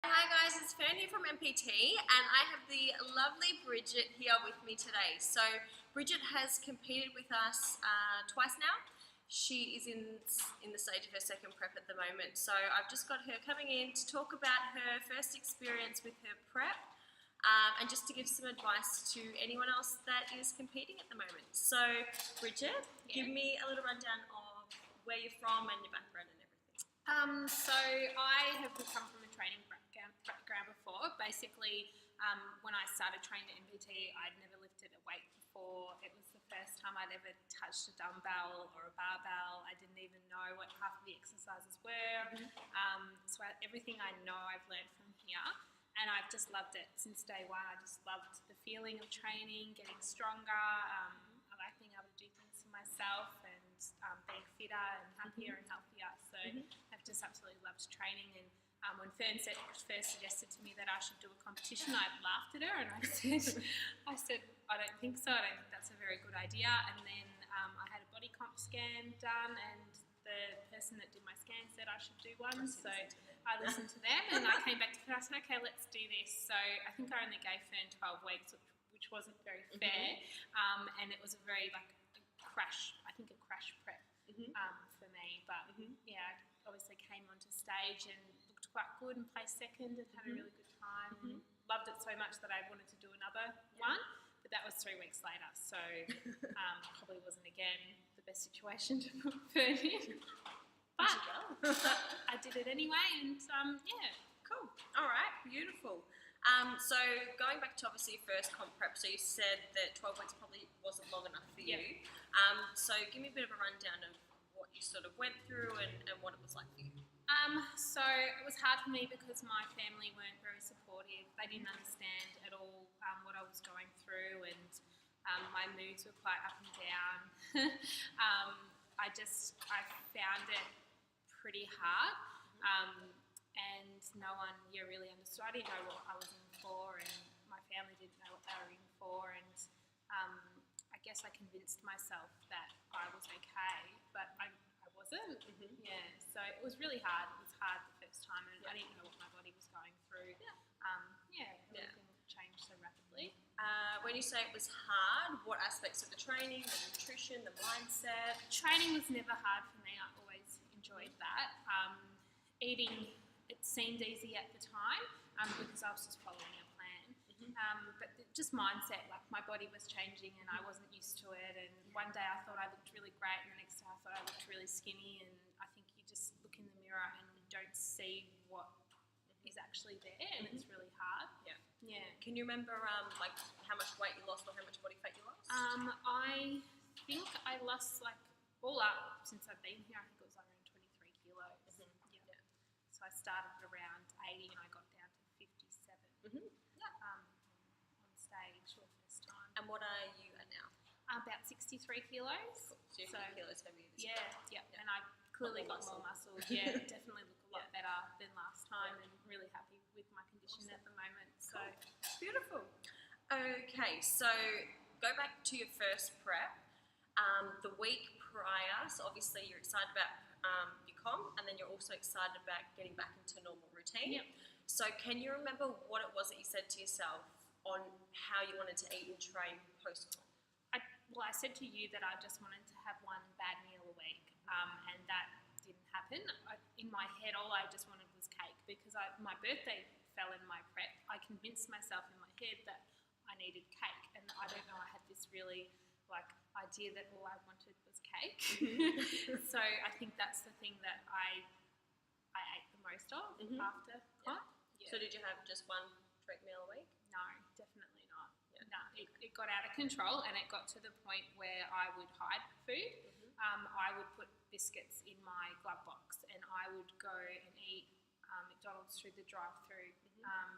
Hi guys, it's Fern here from MPT and I have the lovely Bridgitte here with me today. So Bridgitte has competed with us twice now. She is in the stage of her second prep at the moment. So I've just got her coming in to talk about her first experience with her prep and just to give some advice to anyone else that is competing at the moment. So Bridgitte, give me a little rundown of where you're from and your background and everything. So I have come from a training background before. Basically, when I started training at MPT, I'd never lifted a weight before. It was the first time I'd ever touched a dumbbell or a barbell. I didn't even know what half of the exercises were. So everything I know I've learned from here, and I've just loved it since day one. I just loved the feeling of training, getting stronger. I like being able to do things for myself and being fitter and happier and healthier. So I've just absolutely loved training. And when Fern first suggested to me that I should do a competition, I laughed at her and I said, I don't think so. I don't think that's a very good idea. And then I had a body comp scan done, and the person that did my scan said I should do one. So I listened to them, and I came back to Fern. I said, okay, let's do this. So I think I only gave Fern 12 weeks, which wasn't very fair. And it was a very crash prep for me. But yeah, I obviously came onto stage and looked quite good and placed second and had a really good time. Loved it so much that I wanted to do another one, but that was 3 weeks later. So probably wasn't again the best situation to put Fern in. But I did it anyway, and yeah. Cool. All right. Beautiful. So going back to obviously your first comp prep, so you said that 12 weeks probably wasn't long enough for you. So give me a bit of a rundown of what you sort of went through and what it was like for you. So it was hard for me because my family weren't very supportive. They didn't understand at all what I was going through, and my moods were quite up and down. I found it pretty hard. And no one really understood. I didn't know what I was in for, and my family didn't know what they were in for, and I guess I convinced myself that I was okay, but I wasn't. Yeah, so it was really hard. It was hard the first time, and I didn't know what my body was going through. Everything changed so rapidly. When you say it was hard, what aspects of the training, the nutrition, the mindset? Training was never hard for me. I always enjoyed that. Eating, it seemed easy at the time because I was just following a plan. But just mindset, like my body was changing and I wasn't used to it. And one day I thought I looked really great, and the next day I thought I looked really skinny. And I think you just look in the mirror and don't see what is actually there, and it's really hard. Yeah. Can you remember like how much weight you lost or how much body fat you lost? I think I lost all up since I've been here. I think it was around 23 kilos. So I started at around 80 and I got down to 57 on stage for the first time. And what are you at now? About 63 kilos. Cool. So you're 50 kilos heavier this Yeah. And I clearly got more muscle. Yeah, definitely look a lot better than last time, and really happy with my condition at the moment. So beautiful. Okay, so go back to your first prep. The week prior, so obviously you're excited about your comp, and then you're also excited about getting back into normal routine. So can you remember what it was that you said to yourself on how you wanted to eat and train post-comp? I said to you that I just wanted to have one bad meal a week, and that didn't happen. In my head, all I just wanted was cake, because my birthday fell in my prep. I convinced myself in my head that I needed cake, and I don't know, I had this really idea that all I wanted was cake. So I think that's the thing that I ate the most of after comp. So did you have just one treat meal a week? No, definitely not. No, it got out of control, and it got to the point where I would hide food. I would put biscuits in my glove box, and I would go and eat McDonald's through the drive-through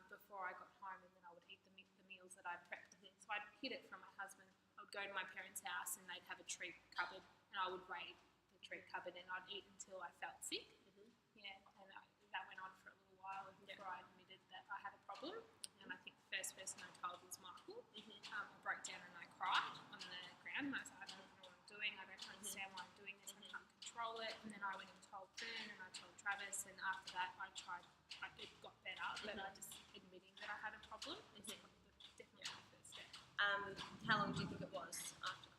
before I got home, and then I would eat the meals that I'd prepped. So I'd hid it from my husband. I would go to my parents' house, and they'd have a treat cupboard, and I would raid the treat cupboard, and I'd eat until I felt sick. And that went on for a little while before I admitted that I had a problem. And I think the first person I told was Michael. I broke down and I cried on the ground, and I said, I don't know what I'm doing. I don't understand why I'm doing this. I can't control it. And then I went and told Fern, and I told Travis, and after that it got better. But How long do you think it was after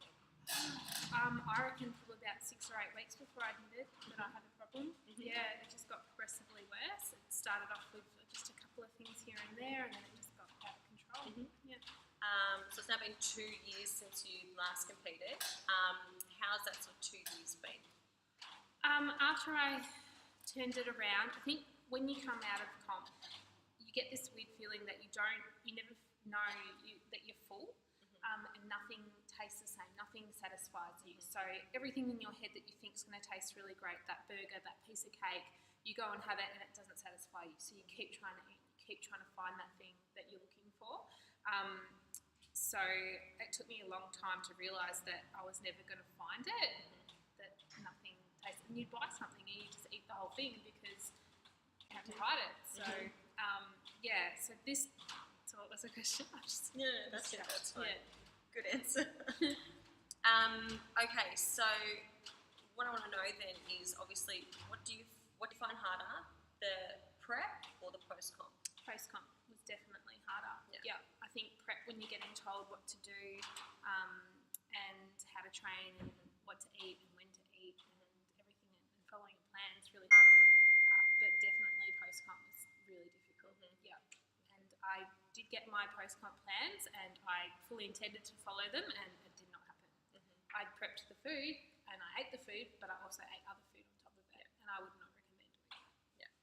comp? I reckon probably about 6 or 8 weeks before I admitted that I had a problem. Yeah, it just got progressively worse. It started off with just a couple of things here and there, and then it just got out of control. Yeah. So it's now been 2 years since you last competed. How's that sort of 2 years been? After I turned it around, I think when you come out of comp, you get this weird feeling that you never know that you're full, and nothing tastes the same, nothing satisfies you. So everything in your head that you think is going to taste really great, that burger, that piece of cake, you go and have it and it doesn't satisfy you. So you keep trying to eat, you keep trying to find that thing that you're looking for. So it took me a long time to realise that I was never going to find it, that nothing tastes. And you buy something and you just eat the whole thing because you have to hide it. So yeah, so what was the question? That's fine. Yeah. Good answer. Okay, so what I want to know then is obviously what do you find harder, the prep or the post-comp? Post-comp was definitely harder. Yeah. I think prep, when you're getting told what to do and how to train and what to eat and when to eat and everything and following a plan is really but definitely post-comp was really difficult. Yeah. And I did get my post-comp plans and I fully intended to follow them and it did not happen. I prepped the food and I ate the food, but I also ate other food on top of it, and I would not recommend doing it.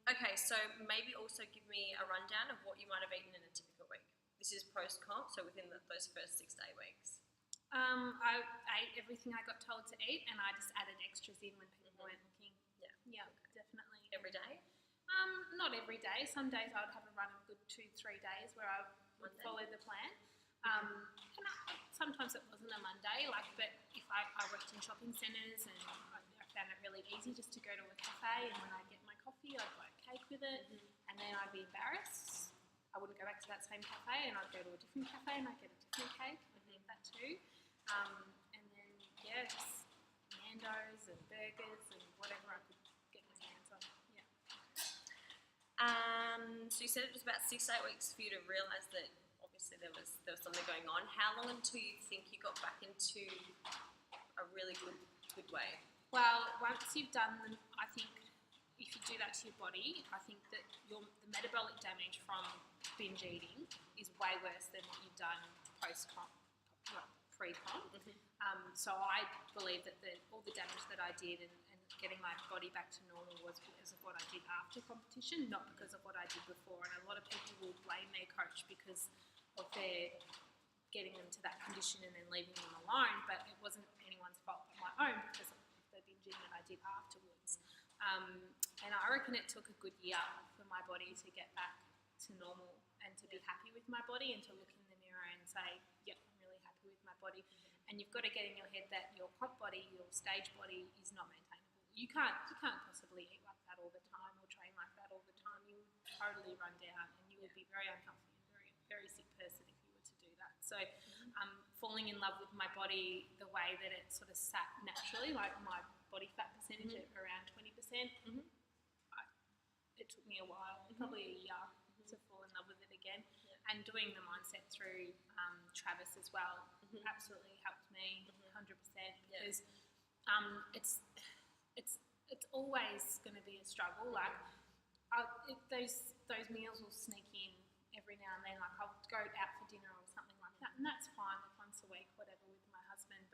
Okay, so maybe also give me a rundown of what you might have eaten in a typical week. This is post-comp, so within those first 6 to 8 weeks. I ate everything I got told to eat, and I just added extras in when people weren't looking. Yeah, definitely. Every day? Not every day. Some days I would have a run of good 2-3 days where I would follow the plan. And sometimes it wasn't a Monday, but if I worked in shopping centres and I found it really easy just to go to a cafe, and when I get my coffee I'd buy a cake with it, and then I'd be embarrassed. I wouldn't go back to that same cafe and I'd go to a different cafe and I'd get a different cake and eat that too. And then just Nando's and burgers and whatever I could get my hands on. So you said it was about 6 to 8 weeks for you to realise that obviously there was something going on. How long until you think you got back into a really good way? Well, once you've done them, I think if you do that to your body, I think that the metabolic damage from binge eating is way worse than what you've done post-comp, pre-comp. So I believe that all the damage that I did and getting my body back to normal was because of what I did after competition, not because of what I did before. And a lot of people will blame their coach because of their getting them to that condition and then leaving them alone, but it wasn't anyone's fault but my own because of the binging that I did afterwards. And I reckon it took a good year for my body to get back to normal and to be happy with my body and to look in the mirror and say, yep, I'm really happy with my body. And you've got to get in your head that your comp body, your stage body is not maintainable. You can't possibly eat like that all the time or train like that all the time. You would totally run down and you would be very unhealthy and very, very sick person if you were to do that. So falling in love with my body the way that it sort of sat naturally, like my body fat percentage at around 20%, it took me a while, probably a year, to fall in love with it again. And doing the mindset through Travis as well absolutely helped me 100% because it's always going to be a struggle. Like those meals will sneak in every now and then. Like I'll go out for dinner or something like that, and that's fine, like once a week, whatever, with my husband.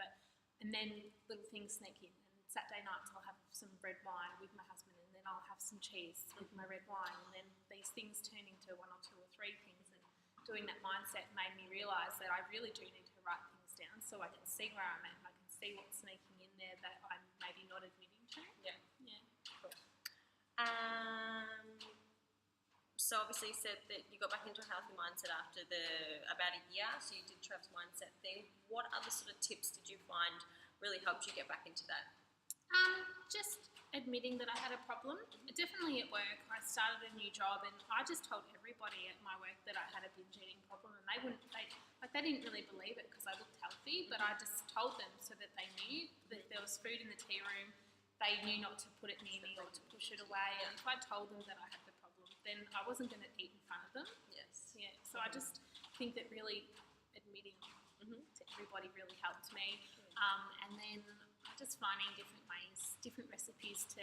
And then little things sneak in. And Saturday nights I'll have some red wine with my husband, and then I'll have some cheese with my red wine, and then these things turn into 1 or 2 or 3 things. And doing that mindset made me realise that I really do need to write things down so I can see where I'm at. I can see what's sneaking in there that I'm maybe not admitting to. Yeah. Cool. So obviously you said that you got back into a healthy mindset after about a year, so you did Trav's mindset thing. What other sort of tips did you find really helped you get back into that? Just admitting that I had a problem. Definitely at work, I started a new job and I just told everybody at my work that I had a binge eating problem, and they didn't really believe it because I looked healthy, but I just told them so that they knew that there was food in the tea room. They knew not to put it near me or to push it away, and if I told them that I had the problem, then I wasn't going to eat in front of them. Yes. Yeah. So I just think that really admitting to everybody really helped me. And then just finding different ways, different recipes to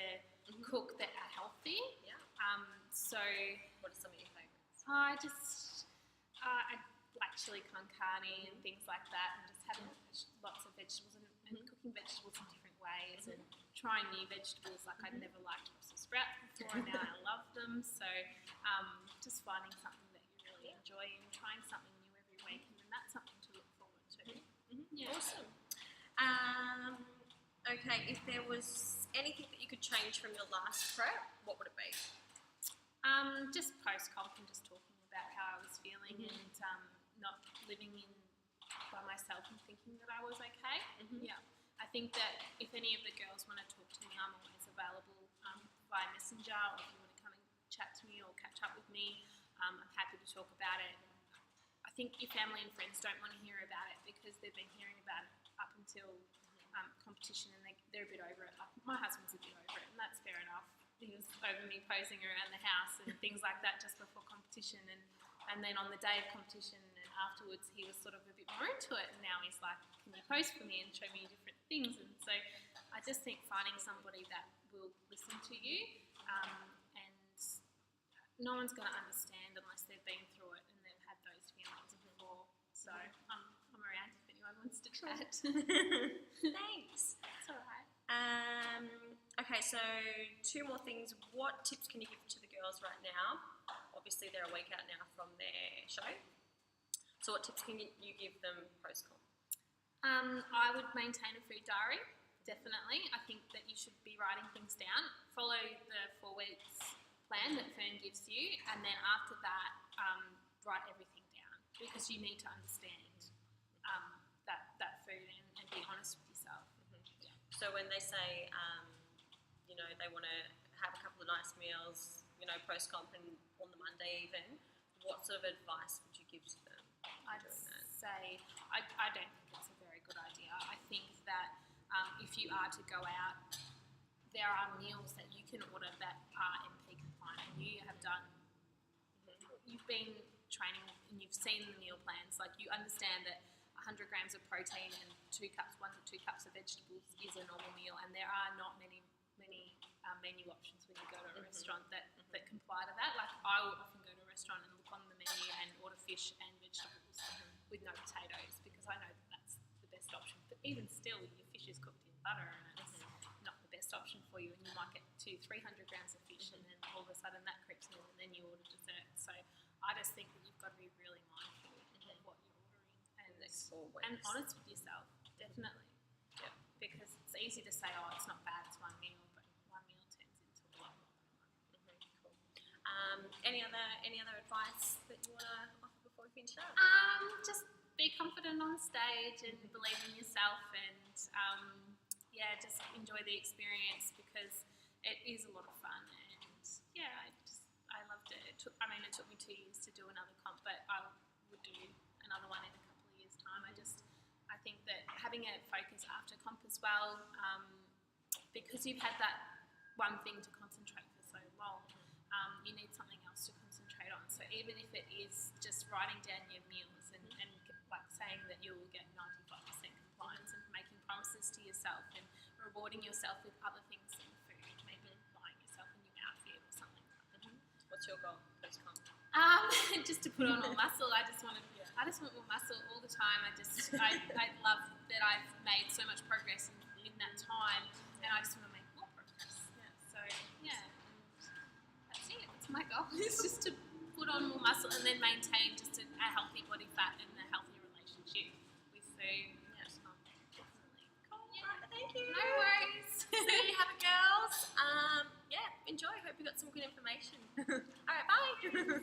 cook that are healthy. Yeah. So What are some of your favourites? I like chili con carne and things like that, and just having lots of vegetables and cooking vegetables in different ways and trying new vegetables. Like I'd never liked Brussels sprouts before, and now I love them. So just finding something that you really enjoy and trying something new every week, and then that's something to look forward to. Yeah. Awesome. Okay, if there was anything that you could change from your last prep, what would it be? Just post-comp and just talking about how I was feeling and not living in by myself and thinking that I was okay. Yeah. I think that if any of the girls want to talk to me, I'm always available via Messenger, or if you want to come and chat to me or catch up with me, I'm happy to talk about it. I think your family and friends don't want to hear about it because they've been hearing about it up until competition, and they're a bit over it. Like, my husband's a bit over it, and that's fair enough. He was over me posing around the house and things like that just before competition, and then on the day of competition and afterwards he was sort of a bit more into it, and now he's like, can you post for me and show me different things? And so I just think finding somebody that will listen to you, and no one's going to understand unless they've been through it and they've had those feelings before. So I'm around if anyone wants to chat. Thanks. That's all right. Okay, so 2 more things. What tips can you give to the girls right now? Obviously, they're a week out now from their show. So what tips can you give them post-comp? I would maintain a food diary, definitely. I think that you should be writing things down. Follow the 4 weeks plan that Fern gives you, and then after that, write everything down, because you need to understand that food and be honest with yourself. Yeah. So when they say, they want to have a couple of nice meals, post-comp and on the Monday even, what sort of advice would you give to them? I'd say I don't think it's a very good idea. I think that if you are to go out, there are meals that you can order that are MP compliant, and you have done. You've been training and you've seen the meal plans. Like, you understand that 100 grams of protein and 1 to 2 cups of vegetables is a normal meal, and there are not many menu options when you go to a restaurant that comply to that. Like, I will often go to a restaurant and look on the menu and order fish and vegetables with no potatoes, because I know that that's the best option. But even still, your fish is cooked in butter and it's not the best option for you, and you might get 200-300 grams of fish and then all of a sudden that creeps in, and then you order dessert. So I just think that you've got to be really mindful of what you're ordering and honest with yourself, definitely. Yeah. Because it's easy to say, oh, it's not bad, it's one meal, but one meal turns into a lot more than one. Cool. Any other advice that you want to offer before we finish up? Just be confident on stage and believe in yourself, and just enjoy the experience, because it is a lot of fun. And I loved it. It took me 2 years to do another comp, but I would do another one in a couple of years' time. I think that having a focus after comp as well, because you've had that one thing to concentrate for so long, you need something else to concentrate on. So even if it is just writing down your meals and like saying that you will get 95% compliance, and making promises to yourself and rewarding yourself with other things in food, maybe buying yourself a new outfit or something like that. What's your goal post-comp? Just to put on more muscle. I just want more muscle all the time. I love that I've made so much progress in that time, and I just want to make more progress. Yeah. So and that's it. That's my goal. Is just to put on more muscle and then maintain just a healthy body fat and a healthy relationship with food. Yeah. Definitely. Cool. Yeah. Thank you. No worries. There you have it, girls. Enjoy. Hope you got some good information. All right. Bye.